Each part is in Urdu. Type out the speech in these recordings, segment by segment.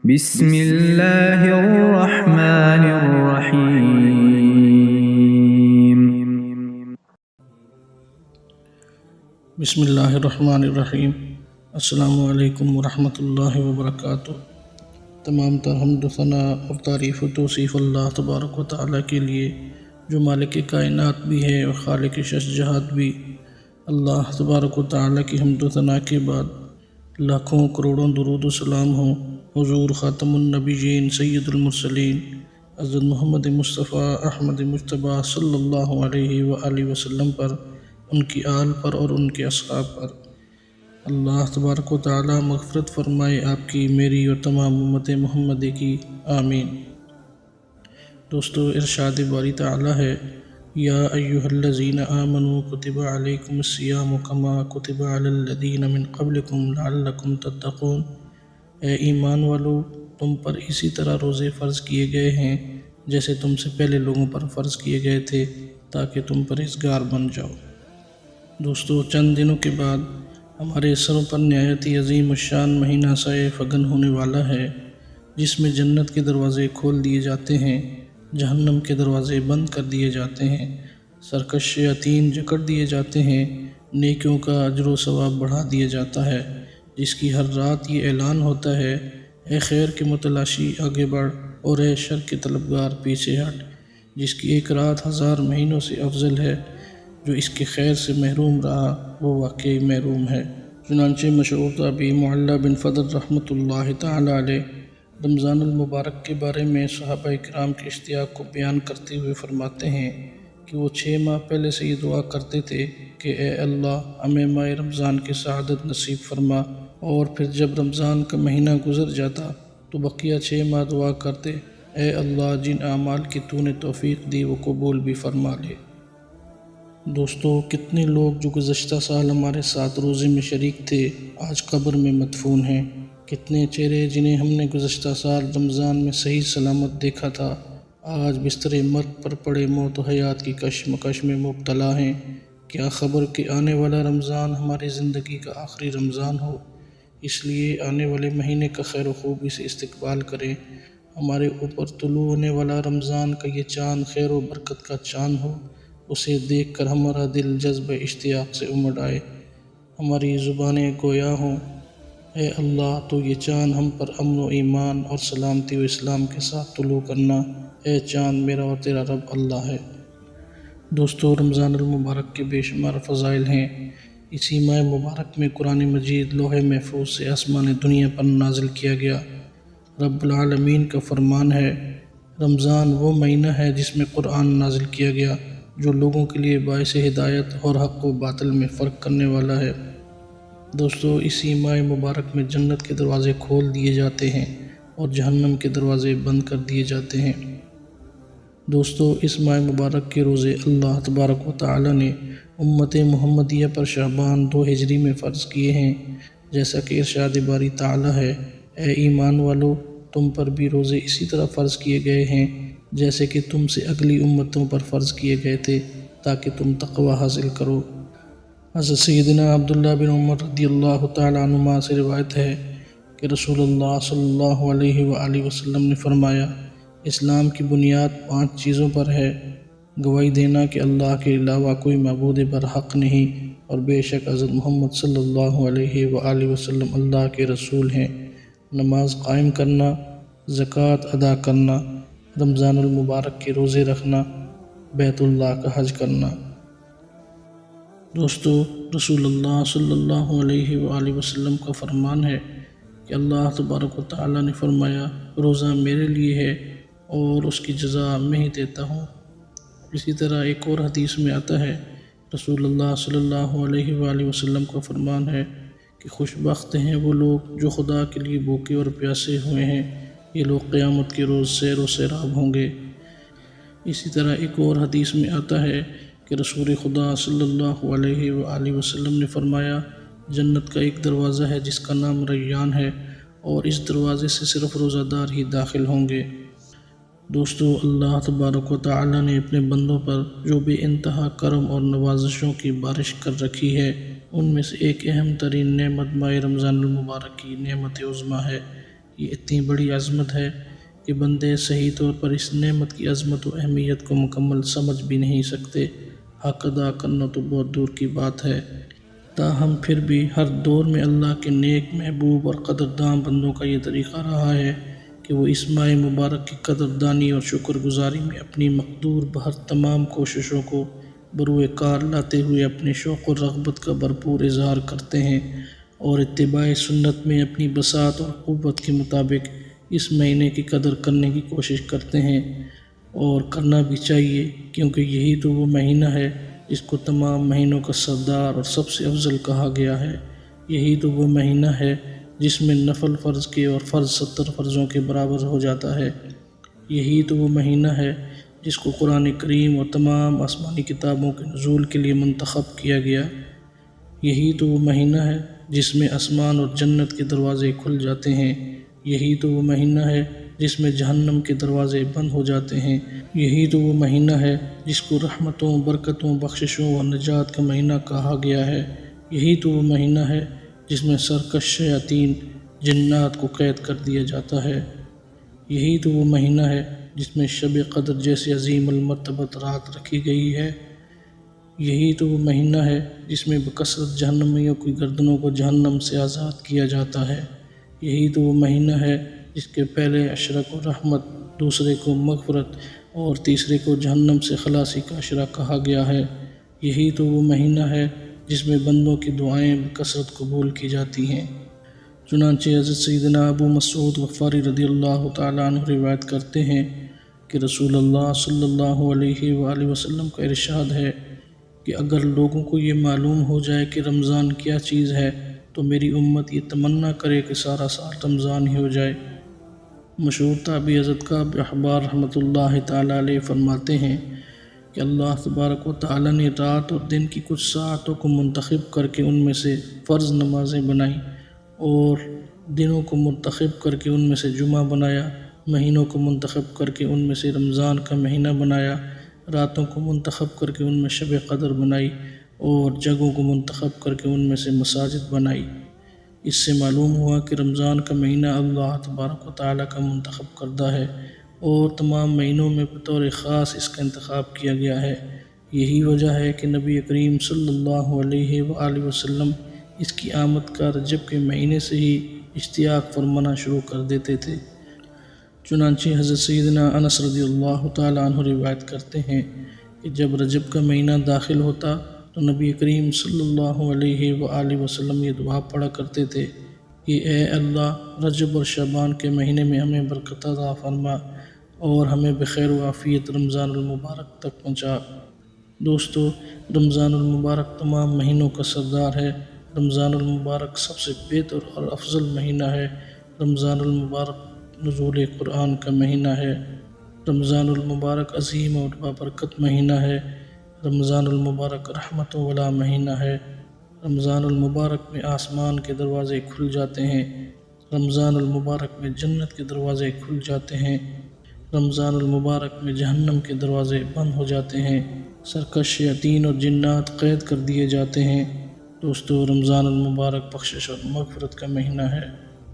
بسم اللہ الرحمن الرحیم۔ بسم اللہ الرحمن الرحیم۔ السلام علیکم ورحمۃ اللہ وبرکاتہ۔ تمام تر حمد و ثنا اور تعریف و توصیف اللہ تبارک و تعالیٰ کے لیے جو مالک کائنات بھی ہے اور خالق شش جہات بھی۔ اللہ تبارک و تعالیٰ کی حمد و ثنا کے بعد لاکھوں کروڑوں درود و سلام ہوں حضور خاتم النبیین سید المرسلین حضرت محمد مصطفیٰ احمد مجتبیٰ صلی اللہ علیہ وآلہ وسلم پر، ان کی آل پر اور ان کے اصحاب پر۔ اللہ تبارک و تعالیٰ مغفرت فرمائے آپ کی، میری اور تمام امت محمدی کی، آمین۔ دوستو، ارشاد باری تعالیٰ ہے، یا ایہا الذین آمنوا کتب علیکم الصیام کما کتب علی الذین من قبلکم لعلکم تتقون۔ اے ایمان والو، تم پر اسی طرح روزے فرض کیے گئے ہیں جیسے تم سے پہلے لوگوں پر فرض کیے گئے تھے، تاکہ تم پرہیزگار بن جاؤ۔ دوستو، چند دنوں کے بعد ہمارے سروں پر نہایت ہی عظیم الشان مہینہ سائے فگن ہونے والا ہے، جس میں جنت کے دروازے کھول دیے جاتے ہیں، جہنم کے دروازے بند کر دیے جاتے ہیں، سرکش شیاطین جکڑ دیے جاتے ہیں، نیکیوں کا اجر و ثواب بڑھا دیا جاتا ہے، جس کی ہر رات یہ اعلان ہوتا ہے، اے خیر کے متلاشی آگے بڑھ اور اے شر کے طلبگار پیچھے ہٹ۔ جس کی ایک رات 1000 مہینوں سے افضل ہے، جو اس کے خیر سے محروم رہا وہ واقعی محروم ہے۔ چنانچہ مشہور تابعی معلیٰ بن فضل رحمۃ اللہ تعالی علیہ رمضان المبارک کے بارے میں صحابہ کرام کے اشتیاق کو بیان کرتے ہوئے فرماتے ہیں کہ وہ 6 ماہ پہلے سے یہ دعا کرتے تھے کہ اے اللہ، ہمیں ماہ رمضان کی سعادت نصیب فرما، اور پھر جب رمضان کا مہینہ گزر جاتا تو بقیہ 6 ماہ دعا کرتے، اے اللہ، جن اعمال کی تو نے توفیق دی وہ قبول بھی فرما لے۔ دوستو، کتنے لوگ جو گزشتہ سال ہمارے ساتھ روزے میں شریک تھے آج قبر میں مدفون ہیں۔ کتنے چہرے جنہیں ہم نے گزشتہ سال رمضان میں صحیح سلامت دیکھا تھا، آج بستر مرگ پر پڑے موت و حیات کی کشمکش میں مبتلا ہیں۔ کیا خبر کہ آنے والا رمضان ہماری زندگی کا آخری رمضان ہو، اس لیے آنے والے مہینے کا خیر و خوبی سے استقبال کریں۔ ہمارے اوپر طلوع ہونے والا رمضان کا یہ چاند خیر و برکت کا چاند ہو، اسے دیکھ کر ہمارا دل جذب اشتیاق سے امڑ آئے، ہماری زبانیں گویا ہوں، اے اللہ، تو یہ چاند ہم پر امن و ایمان اور سلامتی و اسلام کے ساتھ طلوع کرنا۔ اے چاند میرا اور تیرا رب اللہ ہے۔ دوستو، رمضان المبارک کے بے شمار فضائل ہیں۔ اسی ماہ مبارک میں قرآن مجید لوح محفوظ سے آسمان دنیا پر نازل کیا گیا۔ رب العالمین کا فرمان ہے، رمضان وہ مہینہ ہے جس میں قرآن نازل کیا گیا، جو لوگوں کے لیے باعث ہدایت اور حق و باطل میں فرق کرنے والا ہے۔ دوستو، اسی ماہ مبارک میں جنت کے دروازے کھول دیے جاتے ہیں اور جہنم کے دروازے بند کر دیے جاتے ہیں۔ دوستو، اس ماہ مبارک کے روزے اللہ تبارک و تعالیٰ نے امت محمدیہ پر شعبان 2 ہجری میں فرض کیے ہیں، جیسا کہ ارشاد باری تعالیٰ ہے، اے ایمان والو، تم پر بھی روزے اسی طرح فرض کیے گئے ہیں جیسے کہ تم سے اگلی امتوں پر فرض کیے گئے تھے، تاکہ تم تقوی حاصل کرو۔ حضرت سیدنا عبداللہ بن عمر رضی اللہ تعالیٰ عنہما سے روایت ہے کہ رسول اللہ صلی اللہ علیہ وآلہ وسلم نے فرمایا، اسلام کی بنیاد 5 چیزوں پر ہے: گواہی دینا کہ اللہ کے علاوہ کوئی معبود برحق نہیں، اور بے شک حضرت محمد صلی اللہ علیہ وآلہ وسلم اللہ کے رسول ہیں، نماز قائم کرنا، زکوٰۃ ادا کرنا، رمضان المبارک کے روزے رکھنا، بیت اللہ کا حج کرنا۔ دوستو، رسول اللہ صلی اللہ علیہ وآلہ وسلم کا فرمان ہے کہ اللہ تبارک و تعالیٰ نے فرمایا، روزہ میرے لیے ہے اور اس کی جزا میں ہی دیتا ہوں۔ اسی طرح ایک اور حدیث میں آتا ہے، رسول اللہ صلی اللہ علیہ وآلہ وسلم کا فرمان ہے کہ خوش بخت ہیں وہ لوگ جو خدا کے لیے بھوکے اور پیاسے ہوئے ہیں، یہ لوگ قیامت کے روز سیر و سیراب ہوں گے۔ اسی طرح ایک اور حدیث میں آتا ہے کہ رسول خدا صلی اللہ علیہ وآلہ وسلم نے فرمایا، جنت کا ایک دروازہ ہے جس کا نام ریان ہے، اور اس دروازے سے صرف روزہ دار ہی داخل ہوں گے۔ دوستو، اللہ تبارک و تعالیٰ نے اپنے بندوں پر جو بے انتہا کرم اور نوازشوں کی بارش کر رکھی ہے، ان میں سے ایک اہم ترین نعمت ماہ رمضان المبارک کی نعمت عظمیٰ ہے۔ یہ اتنی بڑی عظمت ہے کہ بندے صحیح طور پر اس نعمت کی عظمت و اہمیت کو مکمل سمجھ بھی نہیں سکتے۔ حق ادا کرنا تو بہت دور کی بات ہے، تاہم پھر بھی ہر دور میں اللہ کے نیک، محبوب اور قدردان بندوں کا یہ طریقہ رہا ہے کہ وہ اس ماہ مبارک کی قدردانی اور شکر گزاری میں اپنی مقدور بہر تمام کوششوں کو بروئے کار لاتے ہوئے اپنے شوق و رغبت کا بھرپور اظہار کرتے ہیں اور اتباع سنت میں اپنی بساط اور قوت کے مطابق اس مہینے کی قدر کرنے کی کوشش کرتے ہیں، اور کرنا بھی چاہیے، کیونکہ یہی تو وہ مہینہ ہے جس کو تمام مہینوں کا سردار اور سب سے افضل کہا گیا ہے۔ یہی تو وہ مہینہ ہے جس میں نفل فرض کے اور فرض 70 فرضوں کے برابر ہو جاتا ہے۔ یہی تو وہ مہینہ ہے جس کو قرآن کریم اور تمام آسمانی کتابوں کے نزول کے لیے منتخب کیا گیا۔ یہی تو وہ مہینہ ہے جس میں آسمان اور جنت کے دروازے کھل جاتے ہیں۔ یہی تو وہ مہینہ ہے جس میں جہنم کے دروازے بند ہو جاتے ہیں۔ یہی تو وہ مہینہ ہے جس کو رحمتوں، برکتوں، بخششوں اور نجات کا مہینہ کہا گیا ہے۔ یہی تو وہ مہینہ ہے جس میں سرکش شیاطین، جنات کو قید کر دیا جاتا ہے۔ یہی تو وہ مہینہ ہے جس میں شب قدر جیسی عظیم المرتبت رات رکھی گئی ہے۔ یہی تو وہ مہینہ ہے جس میں بکثرت جہنمیوں کی گردنوں کو جہنم سے آزاد کیا جاتا ہے۔ یہی تو وہ مہینہ ہے جس کے پہلے عشرہ کو رحمت، دوسرے کو مغفرت اور تیسرے کو جہنم سے خلاصی کا عشرہ کہا گیا ہے۔ یہی تو وہ مہینہ ہے جس میں بندوں کی دعائیں بکثرت قبول کی جاتی ہیں۔ چنانچہ حضرت سیدنا ابو مسعود غفاری رضی اللہ تعالیٰ عنہ روایت کرتے ہیں کہ رسول اللہ صلی اللہ علیہ وآلہ وسلم کا ارشاد ہے کہ اگر لوگوں کو یہ معلوم ہو جائے کہ رمضان کیا چیز ہے تو میری امت یہ تمنا کرے کہ سارا سال رمضان ہی ہو جائے۔ مشہور تابعی حضرت کعب احبار رحمۃ اللہ تعالیٰ علیہ فرماتے ہیں کہ اللہ تبارک و تعالیٰ نے رات اور دن کی کچھ ساعتوں کو منتخب کر کے ان میں سے فرض نمازیں بنائیں، اور دنوں کو منتخب کر کے ان میں سے جمعہ بنایا، مہینوں کو منتخب کر کے ان میں سے رمضان کا مہینہ بنایا، راتوں کو منتخب کر کے ان میں شب قدر بنائی، اور جگہوں کو منتخب کر کے ان میں سے مساجد بنائی۔ اس سے معلوم ہوا کہ رمضان کا مہینہ اللہ تبارک و تعالیٰ کا منتخب کردہ ہے، اور تمام مہینوں میں بطور خاص اس کا انتخاب کیا گیا ہے۔ یہی وجہ ہے کہ نبی کریم صلی اللہ علیہ وآلہ وسلم اس کی آمد کا رجب کے مہینے سے ہی اشتیاق فرمانا شروع کر دیتے تھے۔ چنانچہ حضرت سیدنا انس رضی اللہ تعالیٰ عنہ روایت کرتے ہیں کہ جب رجب کا مہینہ داخل ہوتا تو نبی کریم صلی اللہ علیہ وآلہ وسلم یہ دعا پڑھا کرتے تھے کہ اے اللہ، رجب اور شعبان کے مہینے میں ہمیں برکت عطا فرما اور ہمیں بخیر و عافیت رمضان المبارک تک پہنچا۔ دوستو، رمضان المبارک تمام مہینوں کا سردار ہے۔ رمضان المبارک سب سے بہتر اور افضل مہینہ ہے۔ رمضان المبارک نزول قرآن کا مہینہ ہے۔ رمضان المبارک عظیم اور بابرکت مہینہ ہے۔ رمضان المبارک رحمتوں والا مہینہ ہے۔ رمضان المبارک میں آسمان کے دروازے کھل جاتے ہیں۔ رمضان المبارک میں جنت کے دروازے کھل جاتے ہیں۔ رمضان المبارک میں جہنم کے دروازے بند ہو جاتے ہیں۔ سرکش شیاطین اور جنات قید کر دیے جاتے ہیں۔ دوستو، رمضان المبارک بخشش اور مغفرت کا مہینہ ہے۔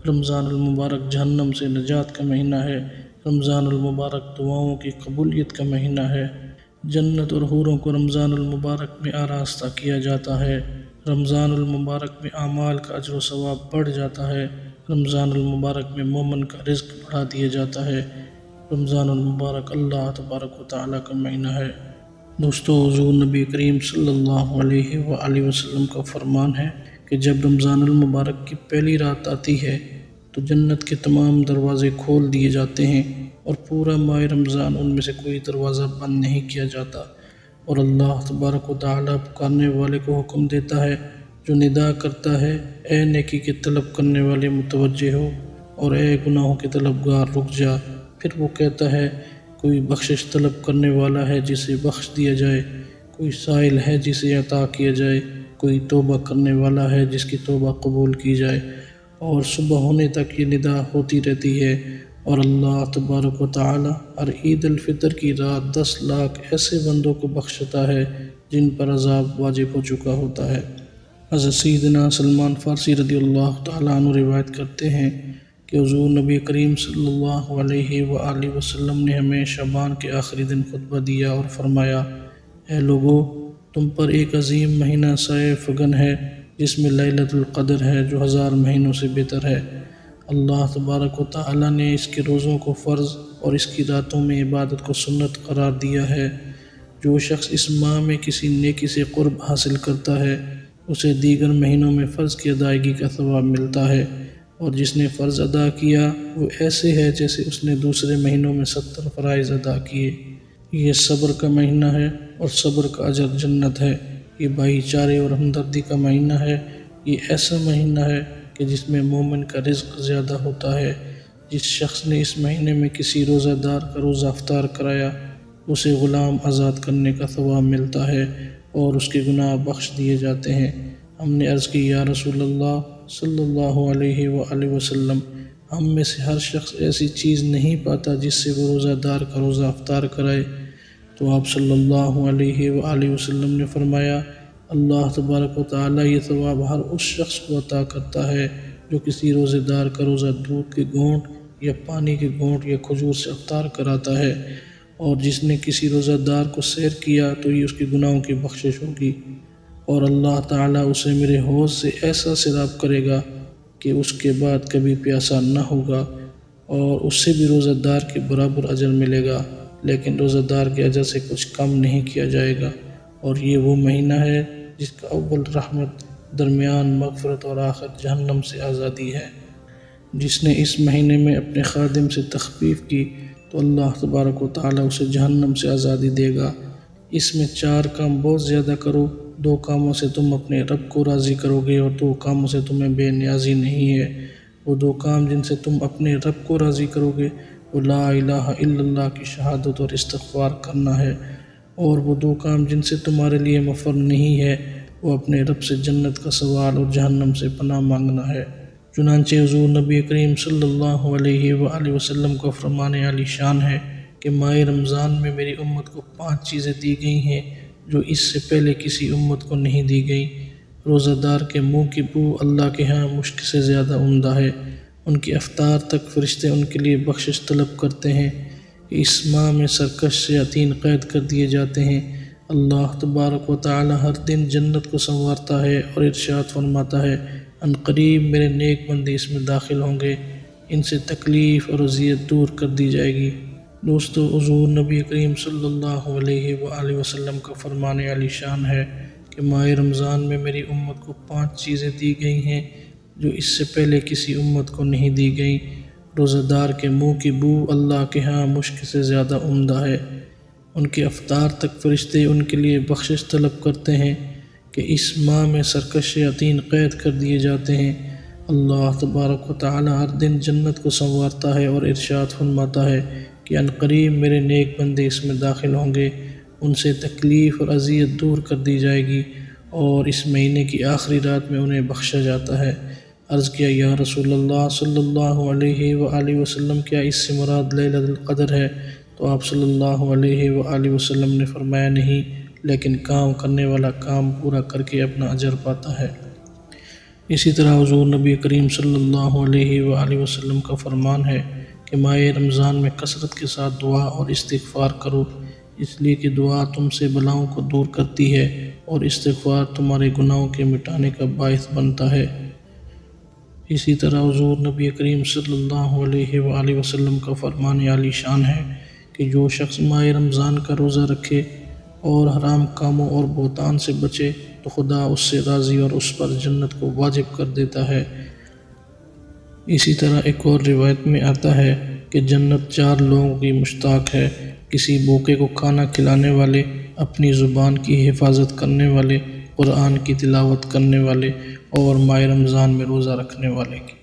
رمضان المبارک جہنم سے نجات کا مہینہ ہے۔ رمضان المبارک دعاؤں کی قبولیت کا مہینہ ہے۔ جنت اور حوروں کو رمضان المبارک میں آراستہ کیا جاتا ہے۔ رمضان المبارک میں اعمال کا اجر و ثواب بڑھ جاتا ہے۔ رمضان المبارک میں مومن کا رزق بڑھا دیا جاتا ہے۔ رمضان المبارک اللہ تبارک و تعالیٰ کا مہینہ ہے۔ دوستو، حضور نبی کریم صلی اللہ علیہ وآلہ وسلم کا فرمان ہے کہ جب رمضان المبارک کی پہلی رات آتی ہے تو جنت کے تمام دروازے کھول دیے جاتے ہیں، اور پورا ماہ رمضان ان میں سے کوئی دروازہ بند نہیں کیا جاتا، اور اللہ تبارک و تعالیٰ پکارنے والے کو حکم دیتا ہے، جو ندا کرتا ہے، اے نیکی کے طلب کرنے والے متوجہ ہو، اور اے گناہوں کے طلبگار رک جا۔ پھر وہ کہتا ہے، کوئی بخشش طلب کرنے والا ہے جسے بخش دیا جائے، کوئی سائل ہے جسے عطا کیا جائے، کوئی توبہ کرنے والا ہے جس کی توبہ قبول کی جائے، اور صبح ہونے تک یہ ندا ہوتی رہتی ہے، اور اللہ تبارک و تعالیٰ ہر عید الفطر کی رات 10 لاکھ ایسے بندوں کو بخشتا ہے جن پر عذاب واجب ہو چکا ہوتا ہے۔ حضرت سیدنا سلمان فارسی رضی اللہ تعالیٰ عنہ روایت کرتے ہیں کہ حضور نبی کریم صلی اللہ علیہ وآلہ وسلم نے ہمیں شعبان کے آخری دن خطبہ دیا اور فرمایا، اے لوگو، تم پر ایک عظیم مہینہ سائے فگن ہے جس میں لیلۃ القدر ہے جو 1000 مہینوں سے بہتر ہے۔ اللہ تبارک و تعالیٰ نے اس کے روزوں کو فرض اور اس کی راتوں میں عبادت کو سنت قرار دیا ہے۔ جو شخص اس ماہ میں کسی نیکی سے قرب حاصل کرتا ہے اسے دیگر مہینوں میں فرض کی ادائیگی کا ثواب ملتا ہے، اور جس نے فرض ادا کیا وہ ایسے ہے جیسے اس نے دوسرے مہینوں میں 70 فرائض ادا کیے۔ یہ صبر کا مہینہ ہے اور صبر کا اجر جنت ہے۔ یہ بھائی چارے اور ہمدردی کا مہینہ ہے۔ یہ ایسا مہینہ ہے کہ جس میں مومن کا رزق زیادہ ہوتا ہے۔ جس شخص نے اس مہینے میں کسی روزہ دار کا روزہ افطار کرایا اسے غلام آزاد کرنے کا ثواب ملتا ہے اور اس کے گناہ بخش دیے جاتے ہیں۔ ہم نے عرض کی، یا رسول اللہ صلی اللہ علیہ وآلہ وسلم، ہم میں سے ہر شخص ایسی چیز نہیں پاتا جس سے وہ روزہ دار کا روزہ افطار کرائے۔ تو آپ صلی اللہ علیہ وآلہ وسلم نے فرمایا، اللہ تبارک و تعالیٰ یہ ثواب ہر اس شخص کو عطا کرتا ہے جو کسی روزہ دار کا روزہ دودھ کے گھونٹ یا پانی کے گھونٹ یا کھجور سے افطار کراتا ہے، اور جس نے کسی روزہ دار کو سیر کیا تو یہ اس کے گناہوں کی بخشش ہوگی، اور اللہ تعالیٰ اسے میرے حوض سے ایسا سیراب کرے گا کہ اس کے بعد کبھی پیاسا نہ ہوگا، اور اس سے بھی روزہ دار کے برابر اجر ملے گا، لیکن روزہ دار کے اجر سے کچھ کم نہیں کیا جائے گا۔ اور یہ وہ مہینہ ہے جس کا اول رحمت، درمیان مغفرت اور آخر جہنم سے آزادی ہے۔ جس نے اس مہینے میں اپنے خادم سے تخفیف کی تو اللہ تبارک و تعالیٰ اسے جہنم سے آزادی دے گا۔ اس میں 4 کام بہت زیادہ کرو، 2 کاموں سے تم اپنے رب کو راضی کرو گے اور 2 کاموں سے تمہیں بے نیازی نہیں ہے۔ وہ 2 کام جن سے تم اپنے رب کو راضی کرو گے وہ لا الہ الا اللہ کی شہادت اور استغفار کرنا ہے، اور وہ 2 کام جن سے تمہارے لیے مفر نہیں ہے وہ اپنے رب سے جنت کا سوال اور جہنم سے پناہ مانگنا ہے۔ چنانچہ حضور نبی کریم صلی اللہ علیہ وآلہ وسلم کا فرمان عالی شان ہے کہ ماہ رمضان میں میری امت کو 5 چیزیں دی گئی ہیں جو اس سے پہلے کسی امت کو نہیں دی گئیں۔ روزہ دار کے منہ کی بو اللہ کے ہاں مشک سے زیادہ عمدہ ہے۔ ان کی افطار تک فرشتے ان کے لیے بخشش طلب کرتے ہیں کہ اس ماہ میں سرکش شیاطین قید کر دیے جاتے ہیں۔ اللہ تبارک و تعالی ہر دن جنت کو سنوارتا ہے اور ارشاد فرماتا ہے، ان قریب میرے نیک بندے اس میں داخل ہوں گے، ان سے تکلیف اور اذیت دور کر دی جائے گی۔ دوستو، حضور نبی کریم صلی اللہ علیہ وآلہ وسلم کا فرمان عالی شان ہے کہ ماہ رمضان میں میری امت کو 5 چیزیں دی گئی ہیں جو اس سے پہلے کسی امت کو نہیں دی گئیں۔ روزہ دار کے منہ کی بو اللہ کے ہاں مشک سے زیادہ عمدہ ہے۔ ان کے افطار تک فرشتے ان کے لیے بخشش طلب کرتے ہیں کہ اس ماہ میں سرکش شیاطین قید کر دیے جاتے ہیں۔ اللہ تبارک و تعالی ہر دن جنت کو سنوارتا ہے اور ارشاد فرماتا ہے کہ ان قریب میرے نیک بندے اس میں داخل ہوں گے، ان سے تکلیف اور اذیت دور کر دی جائے گی، اور اس مہینے کی آخری رات میں انہیں بخشا جاتا ہے۔ عرض کیا، یا رسول اللہ صلی اللہ علیہ وآلہ وسلم، کیا اس سے مراد لیلۃ القدر ہے؟ تو آپ صلی اللہ علیہ وآلہ وسلم نے فرمایا، نہیں، لیکن کام کرنے والا کام پورا کر کے اپنا اجر پاتا ہے۔ اسی طرح حضور نبی کریم صلی اللہ علیہ وآلہ وسلم کا فرمان ہے کہ ماہ رمضان میں کثرت کے ساتھ دعا اور استغفار کرو، اس لیے کہ دعا تم سے بلاؤں کو دور کرتی ہے اور استغفار تمہارے گناہوں کے مٹانے کا باعث بنتا ہے۔ اسی طرح حضور نبی کریم صلی اللہ علیہ وآلہ وسلم کا فرمان عالی شان ہے کہ جو شخص ماہ رمضان کا روزہ رکھے اور حرام کاموں اور بہتان سے بچے تو خدا اس سے راضی اور اس پر جنت کو واجب کر دیتا ہے۔ اسی طرح ایک اور روایت میں آتا ہے کہ جنت 4 لوگوں کی مشتاق ہے، کسی بھوکے کو کھانا کھلانے والے، اپنی زبان کی حفاظت کرنے والے، قرآن کی تلاوت کرنے والے اور ماہ رمضان میں روزہ رکھنے والے کی۔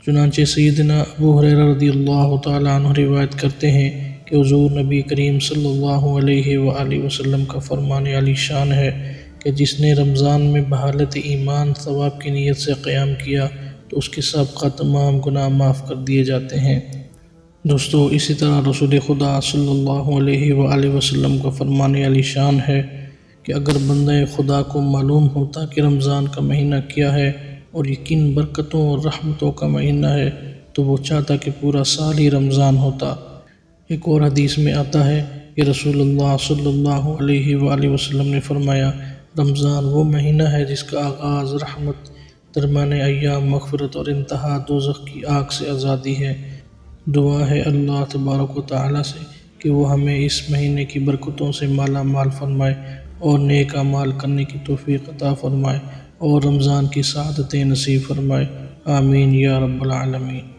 چنانچہ سیدنا ابو ہریرہ رضی اللہ تعالیٰ عنہ روایت کرتے ہیں کہ حضور نبی کریم صلی اللہ علیہ وآلہ وسلم کا فرمان عالی شان ہے کہ جس نے رمضان میں بحالت ایمان ثواب کی نیت سے قیام کیا تو اس کے سابقہ تمام گناہ معاف کر دیے جاتے ہیں۔ دوستو، اسی طرح رسول خدا صلی اللہ علیہ وآلہ وسلم کا فرمان عالی شان ہے کہ اگر بندہ خدا کو معلوم ہوتا کہ رمضان کا مہینہ کیا ہے اور یقین برکتوں اور رحمتوں کا مہینہ ہے تو وہ چاہتا کہ پورا سال ہی رمضان ہوتا۔ ایک اور حدیث میں آتا ہے کہ رسول اللہ صلی اللہ علیہ وآلہ وسلم نے فرمایا، رمضان وہ مہینہ ہے جس کا آغاز رحمت، درمیان ایام مغفرت اور انتہا دوزخ کی آگ سے آزادی ہے۔ دعا ہے اللہ تبارک و تعالیٰ سے کہ وہ ہمیں اس مہینے کی برکتوں سے مالا مال فرمائے اور نیک اعمال کرنے کی توفیق عطا فرمائے اور رمضان کی سعادتیں نصیب فرمائے، آمین یا رب العالمین۔